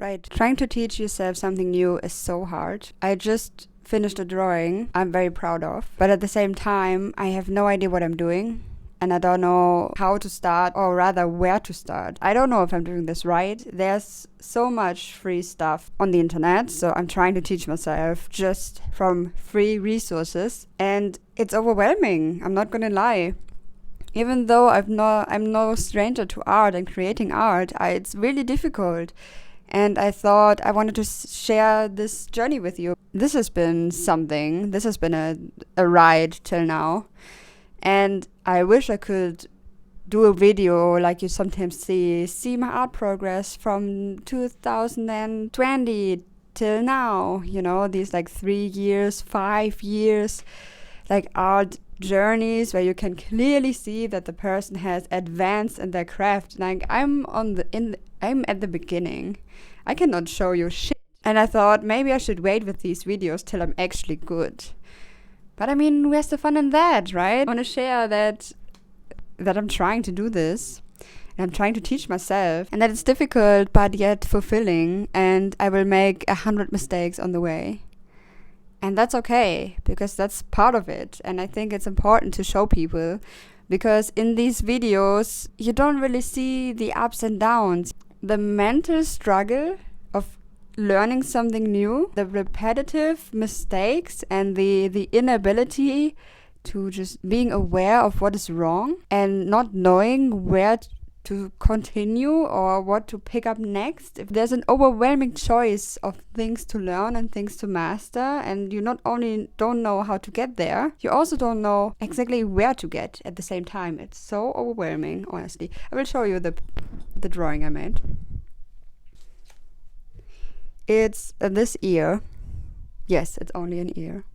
Right. Trying to teach yourself something new is so hard. I just finished a drawing I'm very proud of, but at the same time, I have no idea what I'm doing. And I don't know how to start, or rather where to start. I don't know if I'm doing this right. There's so much free stuff on the internet, so I'm trying to teach myself just from free resources. And it's overwhelming, I'm not gonna lie. Even though I'm no stranger to art and creating art, it's really difficult. And I thought I wanted to share this journey with you. This has been something. This has been a ride till now. And I wish I could do a video like you sometimes see my art progress from 2020 till now. You know, these like 3 years, 5 years, like art journeys where you can clearly see that the person has advanced in their craft. Like I'm at the beginning. I cannot show you shit. And I thought maybe I should wait with these videos till I'm actually good. But I mean, where's the fun in that, right? I want to share that I'm trying to do this. And I'm trying to teach myself. And that it's difficult but yet fulfilling. And I will make 100 mistakes on the way. And that's okay, because that's part of it. And I think it's important to show people, because in these videos, you don't really see the ups and downs. The mental struggle of learning something new, the repetitive mistakes, and the inability to just being aware of what is wrong and not knowing where to continue or what to pick up next. If there's an overwhelming choice of things to learn and things to master, and you not only don't know how to get there, you also don't know exactly where to get at the same time. It's so overwhelming, honestly. I will show you the drawing I made. It's this ear. Yes, it's only an ear.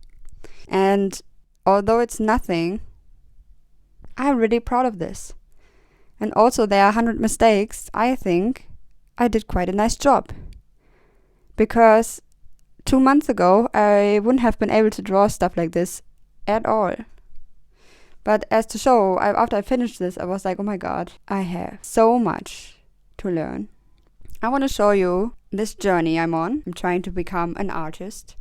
And although it's nothing, I'm really proud of this. And also there are 100 mistakes. I think I did quite a nice job. Because 2 months ago, I wouldn't have been able to draw stuff like this at all. But as to show, after I finished this, I was like, oh my god, I have so much to learn. I want to show you this journey I'm on. I'm trying to become an artist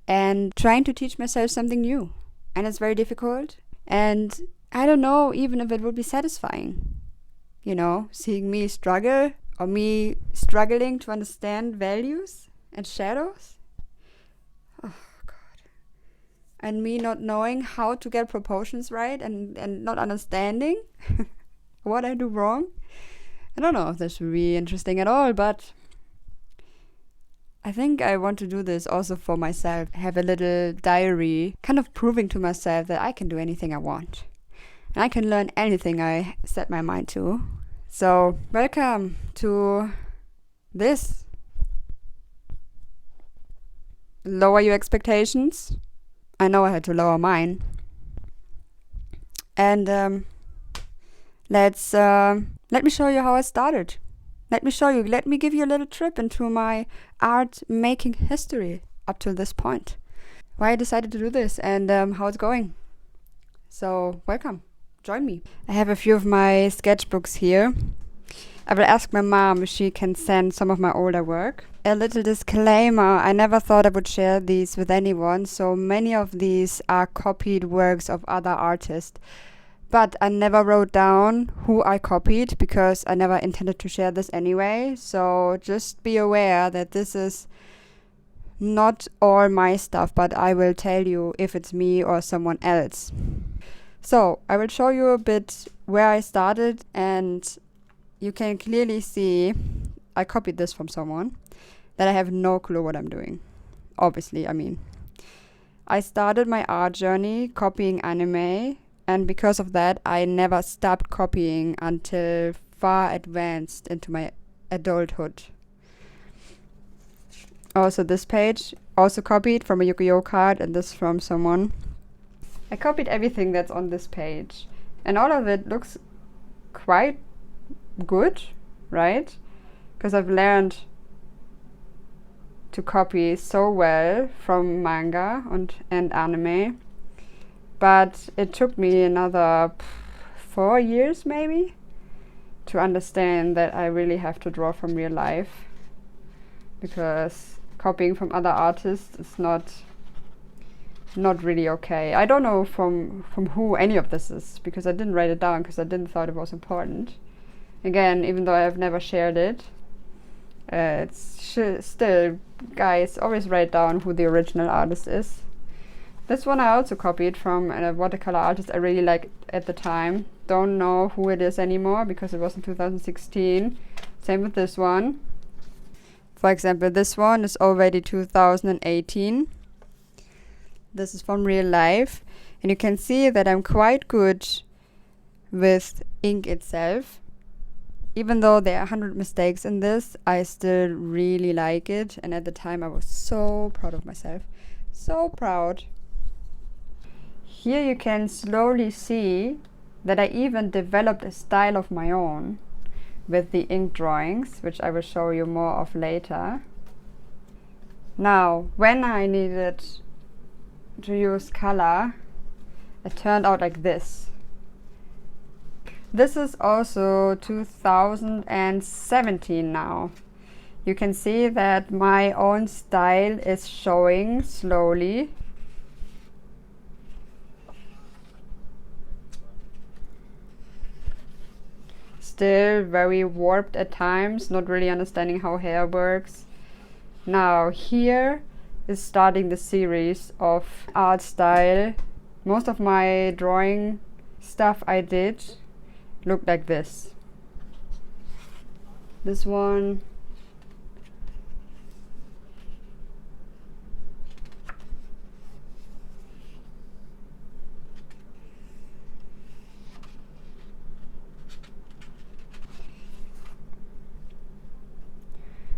and trying to teach myself something new. And it's very difficult. And I don't know even if it would be satisfying. You know, seeing me struggle, or me struggling to understand values and shadows. Oh god. And me not knowing how to get proportions right, and not understanding what I do wrong. I don't know if this would be interesting at all, but I think I want to do this also for myself. Have a little diary, kind of proving to myself that I can do anything I want. And I can learn anything I set my mind to. So, welcome to this. Lower your expectations. I know I had to lower mine. And let me show you how I started. Let me give you a little trip into my art making history up to this point. Why I decided to do this and how it's going. So, welcome. Join me. I have a few of my sketchbooks here. I will ask my mom if she can send some of my older work. A little disclaimer, I never thought I would share these with anyone, so many of these are copied works of other artists. But I never wrote down who I copied because I never intended to share this anyway. So just be aware that this is not all my stuff, but I will tell you if it's me or someone else. So I will show you a bit where I started, and you can clearly see I copied this from someone that I have no clue what I'm doing. Obviously, I mean. I started my art journey copying anime, and because of that, I never stopped copying until far advanced into my adulthood. Also this page, also copied from a Yu-Gi-Oh card, and this from someone. I copied everything that's on this page, and all of it looks quite good, right? Because I've learned to copy so well from manga and anime. But it took me another 4 years maybe to understand that I really have to draw from real life. because copying from other artists is not really okay. I don't know from who any of this is, because I didn't write it down because I didn't thought it was important. Again, even though I've never shared it, still, guys, always write down who the original artist is. This one I also copied from a watercolor artist I really liked at the time. Don't know who it is anymore because it was in 2016. Same with this one. For example, this one is already 2018. This is from real life. And you can see that I'm quite good with ink itself. Even though there are 100 mistakes in this, I still really like it. And at the time I was so proud of myself. So proud. Here you can slowly see that I even developed a style of my own with the ink drawings, which I will show you more of later. Now, when I needed to use color, it turned out like this. This is also 2017 now. You can see that my own style is showing slowly. Still very warped at times, not really understanding how hair works. Now here is starting the series of art style. Most of my drawing stuff I did looked like this. This one.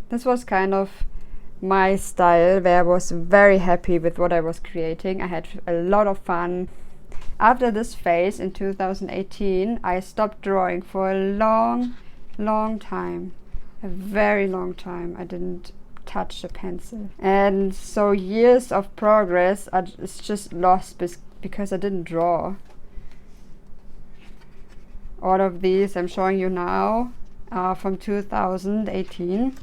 This was kind of my style, where I was very happy with what I was creating. I had a lot of fun. After this phase in 2018, I stopped drawing for a long time. A very long time. I didn't touch the pencil. And so years of progress is just lost because I didn't draw. All of these I'm showing you now are from 2018.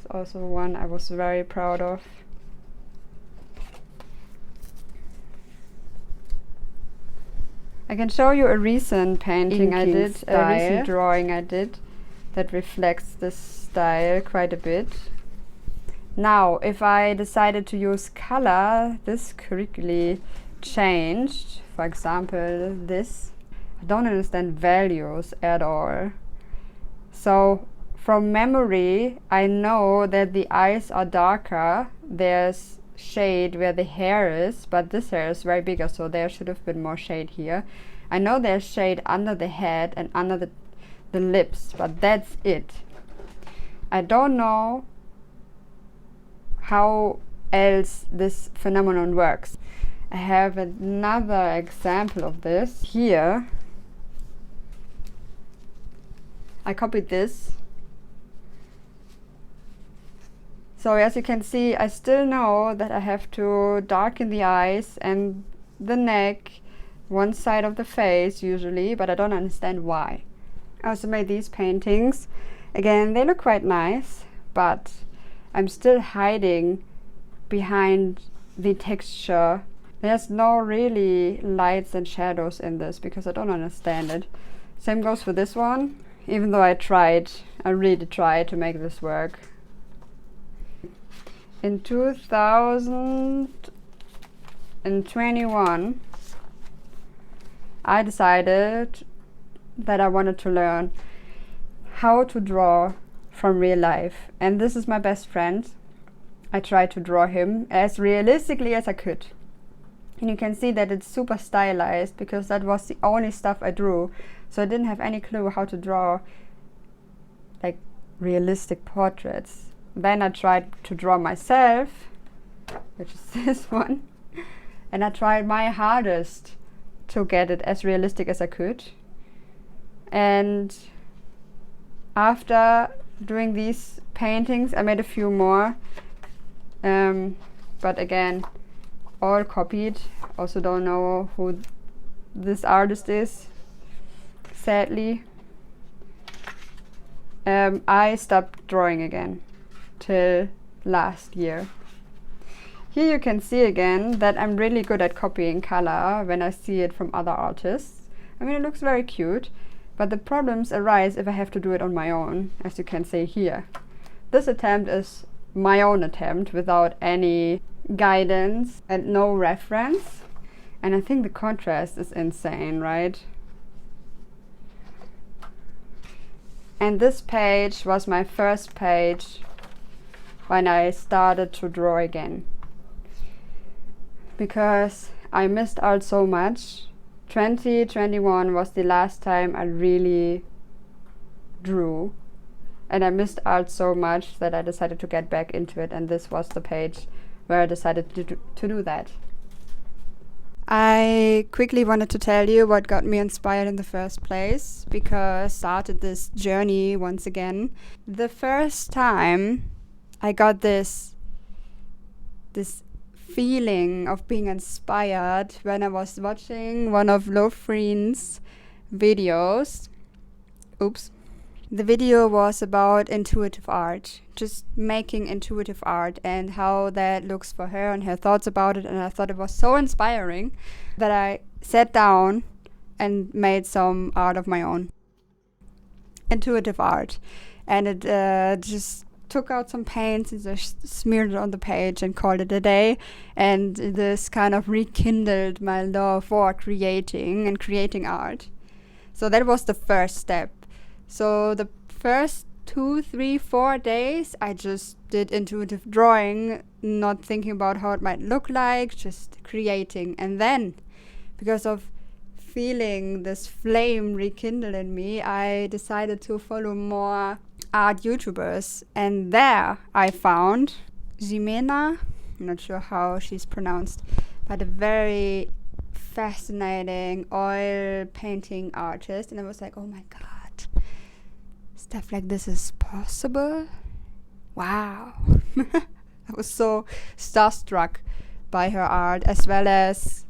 Also one I was very proud of. I can show you a recent painting I did, a recent drawing I did that reflects this style quite a bit. Now, if I decided to use color, this quickly changed. For example, this. I don't understand values at all. So from memory, I know that the eyes are darker. There's shade where the hair is, but this hair is very bigger, so there should have been more shade here. I know there's shade under the head and under the lips, but that's it. I don't know how else this phenomenon works. I have another example of this here. I copied this. So as you can see, I still know that I have to darken the eyes and the neck, one side of the face usually, but I don't understand why. I also made these paintings. Again, they look quite nice, but I'm still hiding behind the texture. There's no really lights and shadows in this because I don't understand it. Same goes for this one, even though I really tried to make this work. In 2021, I decided that I wanted to learn how to draw from real life. And this is my best friend. I tried to draw him as realistically as I could. And you can see that it's super stylized because that was the only stuff I drew. So I didn't have any clue how to draw like realistic portraits. Then I tried to draw myself, which is this one, and I tried my hardest to get it as realistic as I could. And after doing these paintings, I made a few more, but again, all copied. Also don't know who this artist is, sadly. I stopped drawing again till last year. Here you can see again that I'm really good at copying color when I see it from other artists. I mean, it looks very cute, but the problems arise if I have to do it on my own, as you can see here. This attempt is my own attempt without any guidance and no reference. And I think the contrast is insane, right? And this page was my first page when I started to draw again. Because I missed out so much. 2021 was the last time I really drew. And I missed out so much that I decided to get back into it. And this was the page where I decided to do that. I quickly wanted to tell you what got me inspired in the first place, because I started this journey once again. The first time I got this feeling of being inspired when I was watching one of Lofreen's videos. Oops. The video was about intuitive art, just making intuitive art and how that looks for her and her thoughts about it. And I thought it was so inspiring that I sat down and made some art of my own. Intuitive art. And it just took out some paints and just smeared it on the page and called it a day. And this kind of rekindled my love for creating art. So that was the first step. So the first 2, 3, 4 days I just did intuitive drawing, not thinking about how it might look like, just creating. And then, because of feeling this flame rekindle in me, I decided to follow more art YouTubers. And there I found Jimena, I'm not sure how she's pronounced, but a very fascinating oil painting artist. And I was like, oh my god, stuff like this is possible? Wow. I was so starstruck by her art, as well as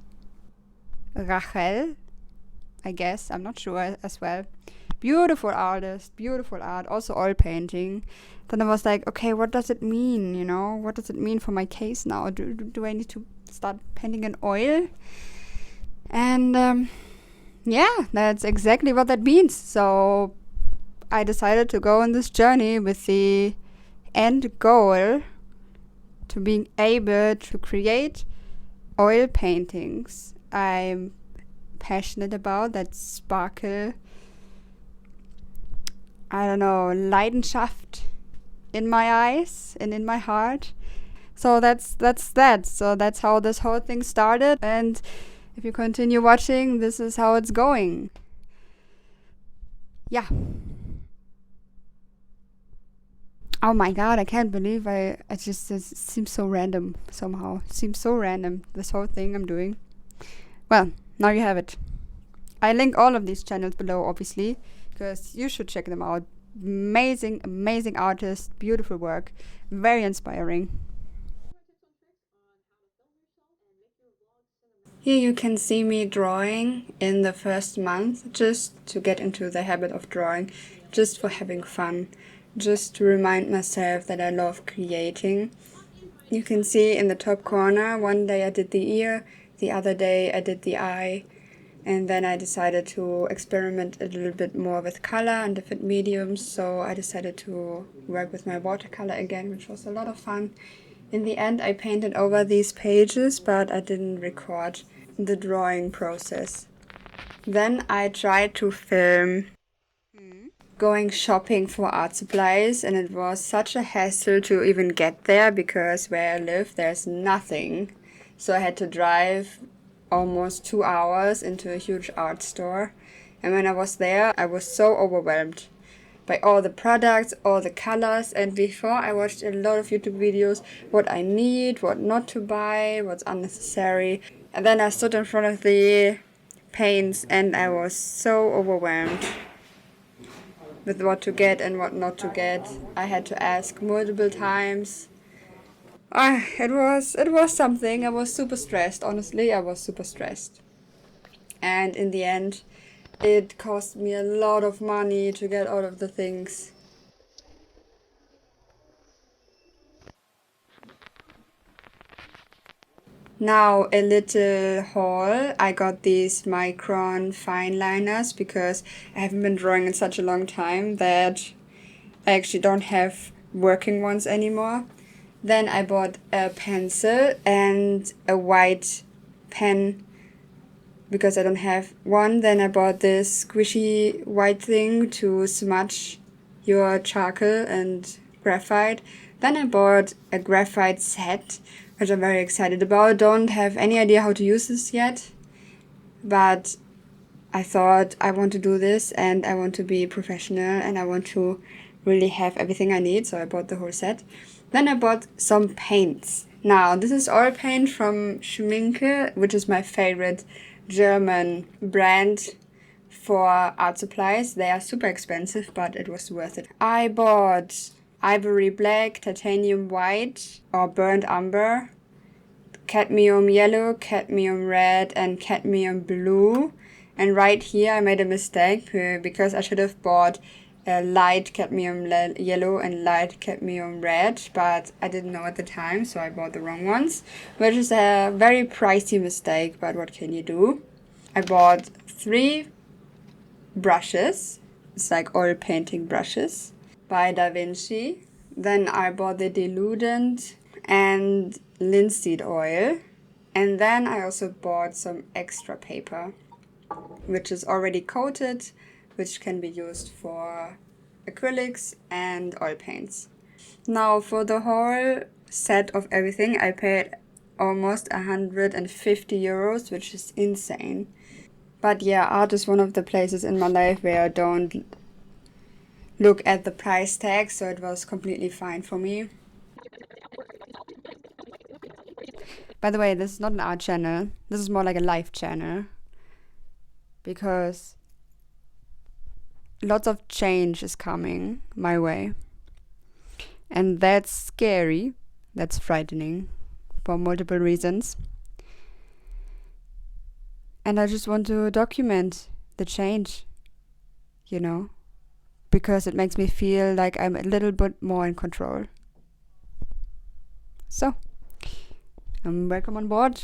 Rachel, I guess, I'm not sure as well. Beautiful artist, beautiful art, also oil painting. Then I was like, okay, what does it mean, you know? What does it mean for my case now? Do I need to start painting in oil? And yeah, that's exactly what that means. So I decided to go on this journey with the end goal to being able to create oil paintings I'm passionate about, that sparkle, I don't know, Leidenschaft in my eyes and in my heart. So that's that. So that's how this whole thing started. And if you continue watching, this is how it's going. Yeah. Oh my god, I can't believe it seems so random somehow. It seems so random, this whole thing I'm doing. Well, now you have it. I link all of these channels below, obviously, because you should check them out. Amazing, amazing artists, beautiful work, very inspiring. Here you can see me drawing in the first month, just to get into the habit of drawing, just for having fun. Just to remind myself that I love creating. You can see in the top corner, one day I did the ear, the other day I did the eye, and then I decided to experiment a little bit more with color and different mediums, so I decided to work with my watercolor again, which was a lot of fun. In the end I painted over these pages, but I didn't record the drawing process. Then I tried to film going shopping for art supplies, and it was such a hassle to even get there, because where I live there's nothing. So I had to drive almost 2 hours into a huge art store, and when I was there I was so overwhelmed by all the products, all the colors, and before I watched a lot of YouTube videos what I need, what not to buy, what's unnecessary, and then I stood in front of the paints and I was so overwhelmed with what to get and what not to get. I had to ask multiple times. It was something. I was super stressed. Honestly, I was super stressed. And in the end, it cost me a lot of money to get all of the things. Now a little haul. I got these Micron fine liners because I haven't been drawing in such a long time that I actually don't have working ones anymore. Then I bought a pencil and a white pen because I don't have one. Then I bought this squishy white thing to smudge your charcoal and graphite. Then I bought a graphite set, which I'm very excited about. Don't have any idea how to use this yet, but I thought I want to do this and I want to be professional and I want to really have everything I need, so I bought the whole set. Then I bought some paints. Now, this is oil paint from Schminke, which is my favorite German brand for art supplies. They are super expensive, but it was worth it. I bought ivory black, titanium white, or burnt umber, cadmium yellow, cadmium red, and cadmium blue. And right here I made a mistake because I should have bought a light cadmium yellow and light cadmium red, but I didn't know at the time, so I bought the wrong ones, which is a very pricey mistake, but what can you do? I bought 3 brushes. It's like oil painting brushes by Da Vinci. Then I bought the diluent and linseed oil. And then I also bought some extra paper, which is already coated, which can be used for acrylics and oil paints. Now for the whole set of everything, I paid almost 150 euros, which is insane. But yeah, art is one of the places in my life where I don't look at the price tag, so it was completely fine for me. By the way, this is not an art channel. This is more like a life channel. Because lots of change is coming my way. And that's scary. That's frightening for multiple reasons. And I just want to document the change, you know, because it makes me feel like I'm a little bit more in control. So, welcome on board.